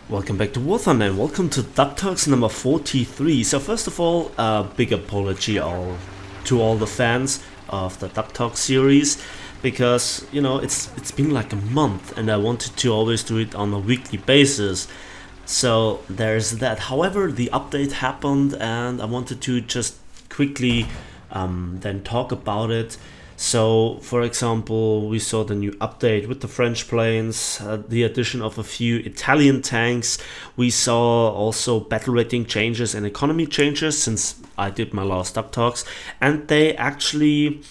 Welcome back to Warzone and welcome to Duck Talks number 43. So first of all, a big apology to all the fans of the Duck Talk series, because you know it's been like a month and I wanted to always do it on a weekly basis. So there's that. However, the update happened and I wanted to just quickly then talk about it. So, for example, we saw the new update with the French planes, the addition of a few Italian tanks. We saw also battle rating changes and economy changes since I did my last Duck Talks. And they actually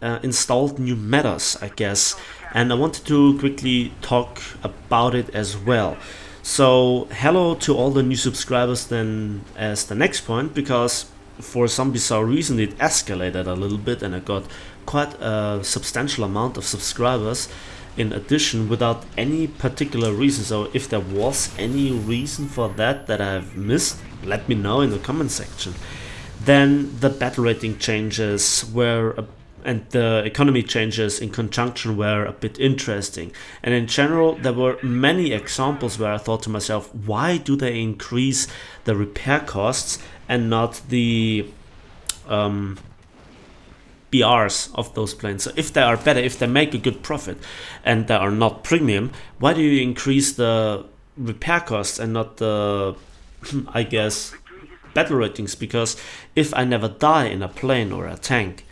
installed new metas, I guess. And I wanted to quickly talk about it as well. So, hello to all the new subscribers then as the next point, because for some bizarre reason it escalated a little bit and I got quite a substantial amount of subscribers in addition without any particular reason. So if there was any reason for that I've missed, let me know in the comment section. Then the battle rating changes were and the economy changes in conjunction were a bit interesting, and in general there were many examples where I thought to myself, why do they increase the repair costs and not the BRs of those planes? So if they are better, if they make a good profit and they are not premium, why do you increase the repair costs and not the I guess battle ratings? Because if I never die in a plane or a tank,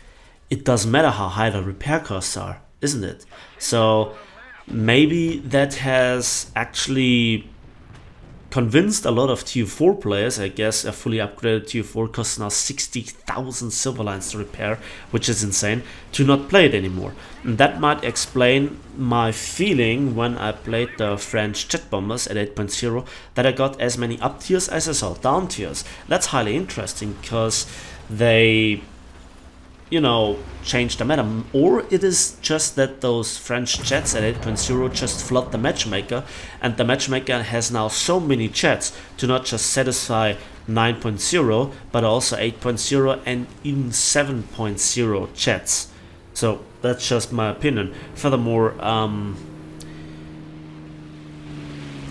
it doesn't matter how high the repair costs are, isn't it? So maybe that has actually convinced a lot of Tier 4 players. I guess a fully upgraded Tier 4 costs now 60,000 silver lines to repair, which is insane, to not play it anymore. And that might explain my feeling when I played the French jet bombers at 8.0 that I got as many up tiers as I saw down tiers. That's highly interesting because they, you know, change the meta. Or it is just that those French jets at 8.0 just flood the matchmaker, and the matchmaker has now so many jets to not just satisfy 9.0 but also 8.0 and even 7.0 jets. So that's just my opinion. Furthermore,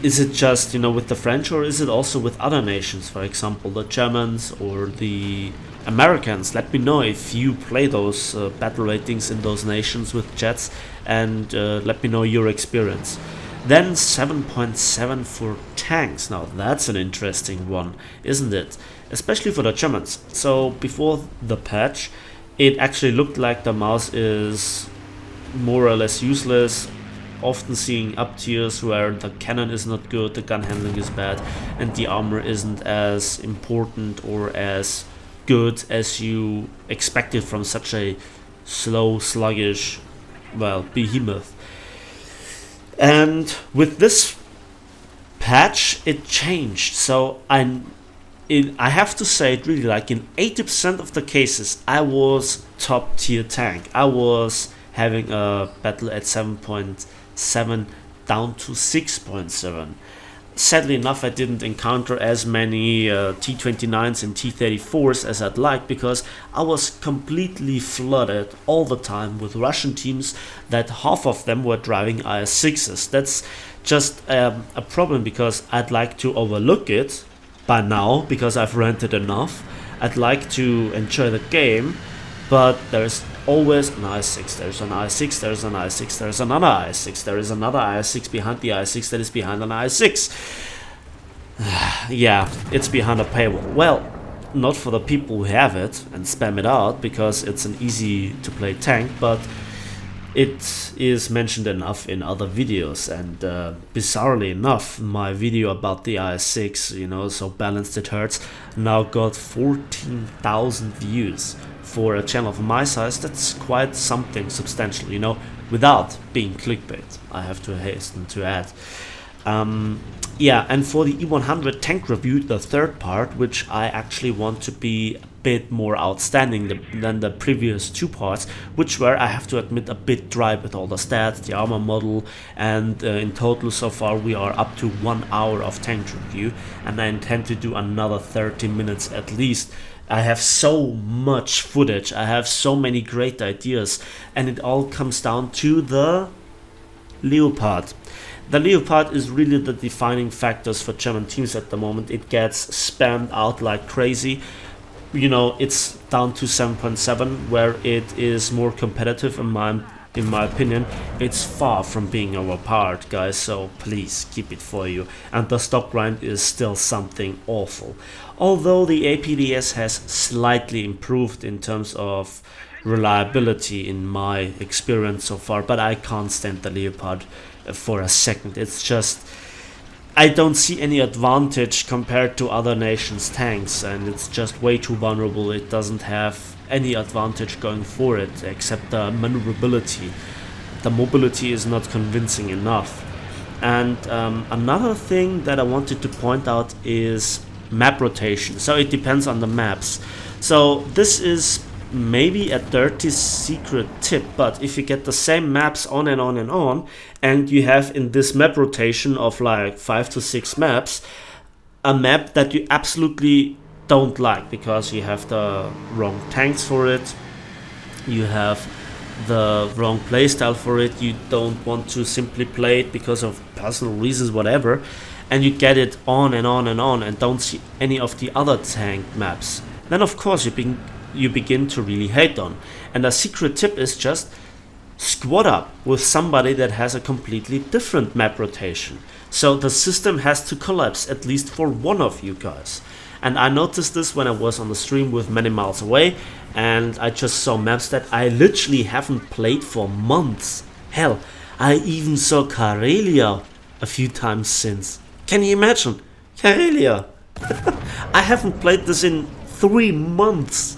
is it just, you know, with the French, or is it also with other nations, for example the Germans or the Americans? Let me know if you play those battle ratings in those nations with jets, and let me know your experience. Then 7.7 for tanks. Now that's an interesting one, isn't it? Especially for the Germans. So before the patch it actually looked like the mouse is more or less useless, often seeing up tiers where the cannon is not good, the gun handling is bad, and the armor isn't as important or as good as you expected from such a slow, sluggish, well, behemoth. And with this patch it changed. So I have to say it really, like in 80% of the cases I was top tier tank. I was having a battle at 7.7 down to 6.7. Sadly enough, I didn't encounter as many T-29s and T-34s as I'd like, because I was completely flooded all the time with Russian teams that half of them were driving IS-6s. That's just a problem, because I'd like to overlook it by now because I've rented enough. I'd like to enjoy the game, but there's always an IS-6, there's an IS-6, there's an IS-6, there's another IS-6, there is another IS-6 behind the IS-6 that is behind an IS-6. Yeah, it's behind a paywall. Well, not for the people who have it and spam it out, because it's an easy to play tank, but it is mentioned enough in other videos. And bizarrely enough, my video about the IS-6, you know, so balanced it hurts, now got 14,000 views. For a channel of my size, that's quite something substantial, you know, without being clickbait, I have to hasten to add. Yeah, and for the E100 tank review, the third part, which I actually want to be a bit more outstanding than the previous two parts, which were, I have to admit, a bit dry with all the stats, the armor model, and in total so far we are up to 1 hour of tank review, and I intend to do another 30 minutes at least. I have so much footage, I have so many great ideas, and it all comes down to the Leopard. The Leopard is really the defining factors for German teams at the moment. It gets spammed out like crazy. You know, it's down to 7.7, where it is more competitive in my opinion. It's far from being overpowered, guys, so please keep it for you. And the stock grind is still something awful. Although the APDS has slightly improved in terms of reliability in my experience so far, but I can't stand the Leopard for a second. It's just, I don't see any advantage compared to other nations' tanks, and it's just way too vulnerable. It doesn't have any advantage going for it except the maneuverability. The mobility is not convincing enough. And another thing that I wanted to point out is map rotation. So it depends on the maps. So this is maybe a dirty secret tip, but if you get the same maps on and on and on, and you have in this map rotation of like 5 to 6 maps, a map that you absolutely don't like because you have the wrong tanks for it, you have the wrong playstyle for it, you don't want to simply play it because of personal reasons, whatever, and you get it on and on and on and don't see any of the other tank maps, then of course you begin to really hate on. And a secret tip is just squad up with somebody that has a completely different map rotation. So the system has to collapse at least for one of you guys. And I noticed this when I was on the stream with Many Miles Away, and I just saw maps that I literally haven't played for months. Hell, I even saw Karelia a few times since. Can you imagine? Karelia! I haven't played this in 3 months.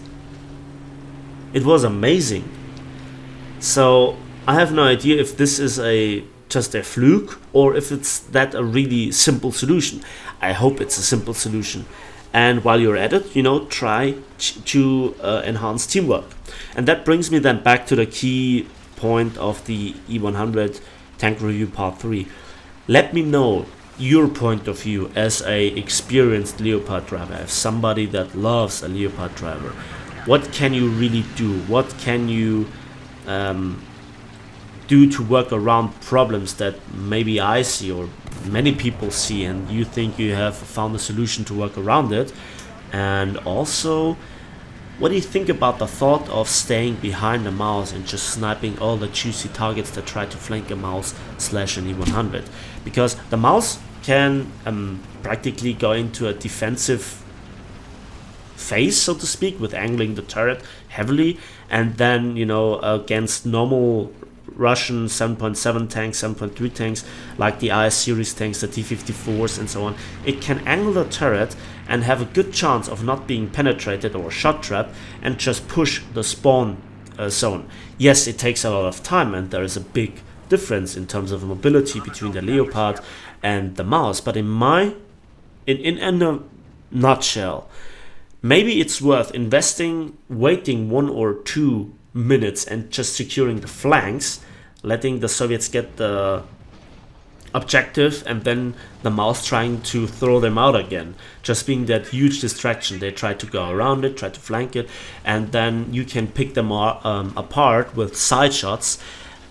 It was amazing. So I have no idea if this is just a fluke or if it's that a really simple solution. I hope it's a simple solution. And while you're at it, you know, try to enhance teamwork. And that brings me then back to the key point of the E100 Tank Review Part 3. Let me know your point of view as a experienced Leopard driver, as somebody that loves a Leopard driver. What can you really do? What can you do to work around problems that maybe I see or many people see, and you think you have found a solution to work around it? And also, what do you think about the thought of staying behind the mouse and just sniping all the juicy targets that try to flank a mouse slash an E100? Because the mouse can practically go into a defensive phase, so to speak, with angling the turret heavily, and then, you know, against normal Russian 7.7 tanks, 7.3 tanks, like the IS series tanks, the T-54s and so on, it can angle the turret and have a good chance of not being penetrated or shot trapped and just push the spawn zone. Yes, it takes a lot of time, and there is a big difference in terms of mobility between the Leopard and the mouse, but in a nutshell, maybe it's worth investing, waiting 1 or 2 minutes and just securing the flanks, letting the Soviets get the objective, and then the mouse trying to throw them out again, just being that huge distraction. They try to go around it, try to flank it, and then you can pick them apart with side shots,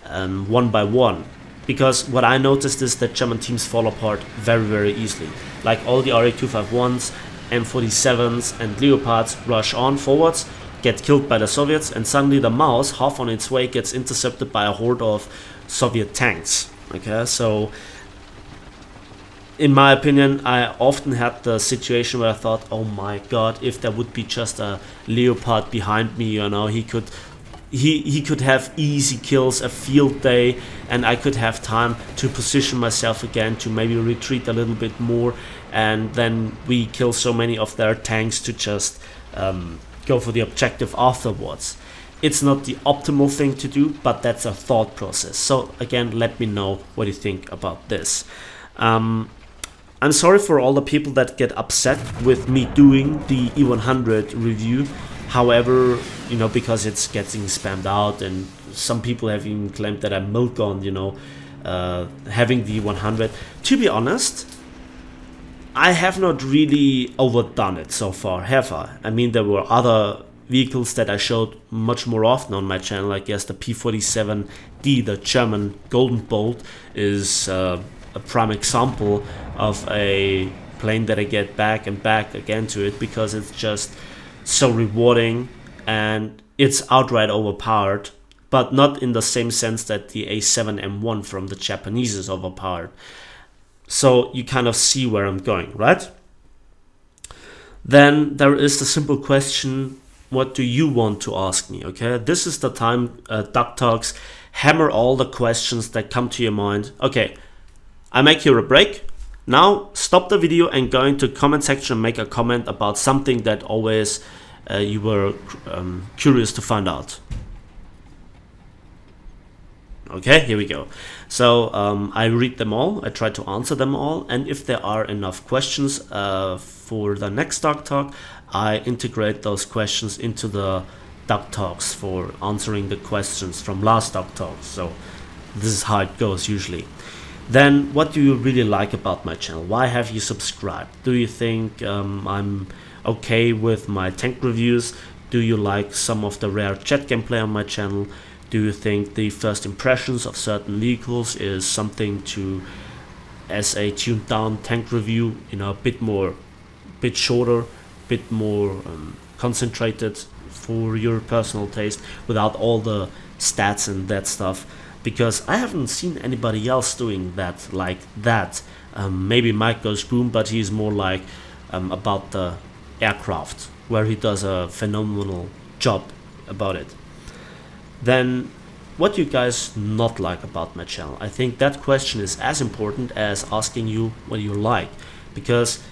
one by one. Because what I noticed is that German teams fall apart very, very easily. Like all the RE-251s, M47s and Leopards rush on forwards, get killed by the Soviets, and suddenly the mouse, half on its way, gets intercepted by a horde of Soviet tanks. Okay, so in my opinion, I often had the situation where I thought, oh my god, if there would be just a Leopard behind me, you know, he could have easy kills, a field day, and I could have time to position myself again, to maybe retreat a little bit more, and then we kill so many of their tanks to just go for the objective afterwards. It's not the optimal thing to do, but that's a thought process. So again, let me know what you think about this. I'm sorry for all the people that get upset with me doing the E100 review. However, you know, because it's getting spammed out, and some people have even claimed that I'm milk on, you know, having the E100. To be honest, I have not really overdone it so far, have I? I mean, there were other vehicles that I showed much more often on my channel. I guess the P-47D, the German Golden Bolt, is a prime example of a plane that I get back and back again to it, because it's just so rewarding and it's outright overpowered, but not in the same sense that the A7M1 from the Japanese is overpowered. So you kind of see where I'm going, right? Then there is the simple question, what do you want to ask me? Okay, this is the time, Duck Talks. Hammer all the questions that come to your mind. Okay, I make you a break. Now stop the video and go into comment section and make a comment about something that always you were curious to find out. Okay, here we go. So I read them all, I try to answer them all, and if there are enough questions for the next Duck Talk, I integrate those questions into the Duck Talks for answering the questions from last Duck Talk. So this is how it goes usually. Then, what do you really like about my channel? Why have you subscribed? Do you think I'm okay with my tank reviews? Do you like some of the rare jet gameplay on my channel? Do you think the first impressions of certain vehicles is something to, as a tuned down tank review, you know, a bit shorter, bit more concentrated for your personal taste, without all the stats and that stuff? Because I haven't seen anybody else doing that like that. Maybe Mike Goes Boom, but he's more like about the aircraft, where he does a phenomenal job about it. Then, what do you guys not like about my channel? I think that question is as important as asking you what you like, because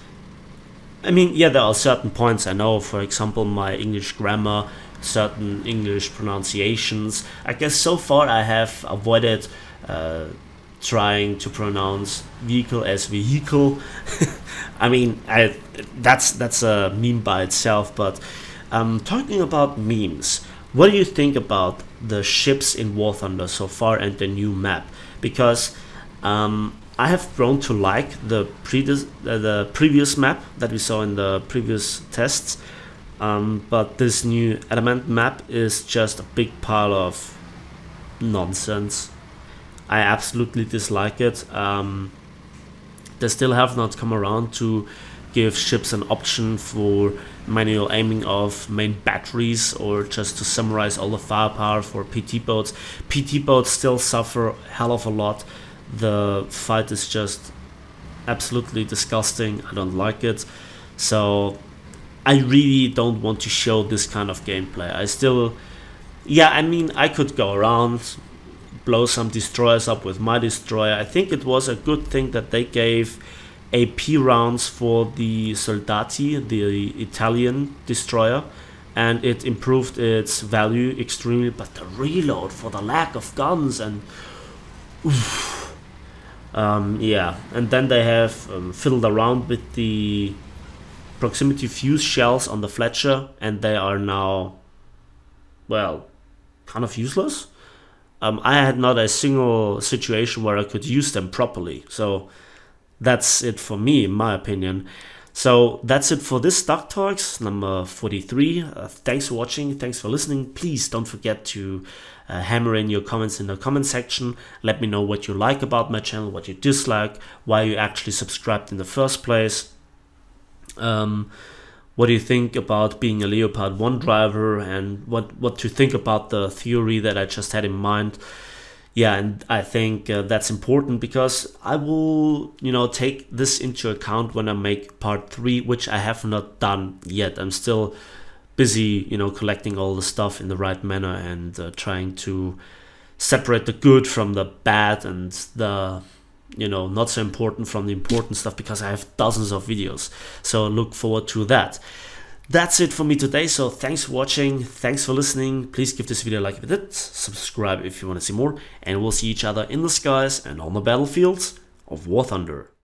I mean, yeah, there are certain points I know, for example, my English grammar, certain English pronunciations. I guess so far I have avoided trying to pronounce vehicle as vehicle. I mean, that's a meme by itself, but talking about memes, what do you think about the ships in War Thunder so far and the new map? Because I have grown to like the previous map that we saw in the previous tests, but this new Adamant map is just a big pile of nonsense. I absolutely dislike it. They still have not come around to give ships an option for manual aiming of main batteries, or just to summarize all the firepower for PT boats. PT boats still suffer a hell of a lot. The fight is just absolutely disgusting. I don't like it. So I really don't want to show this kind of gameplay. I mean, I could go around, blow some destroyers up with my destroyer. I think it was a good thing that they gave AP rounds for the Soldati, the Italian destroyer, and it improved its value extremely. But the reload, for the lack of guns, and yeah, and then they have fiddled around with the proximity fuse shells on the Fletcher, and they are now, well, kind of useless. I had not a single situation where I could use them properly, so that's it for me, in my opinion. So that's it for this Duck Talks number 43. Thanks for watching, thanks for listening. Please don't forget to hammer in your comments in the comment section. Let me know what you like about my channel, what you dislike, why you actually subscribed in the first place. What do you think about being a Leopard 1 driver, and what to think about the theory that I just had in mind. Yeah, and I think that's important, because I will, take this into account when I make part 3, which I have not done yet. I'm still busy, collecting all the stuff in the right manner, and trying to separate the good from the bad, and the not so important from the important stuff, because I have dozens of videos. So look forward to that. That's it for me today. So thanks for watching, thanks for listening. Please give this video a like if you did, subscribe if you want to see more, and we'll see each other in the skies and on the battlefields of War Thunder.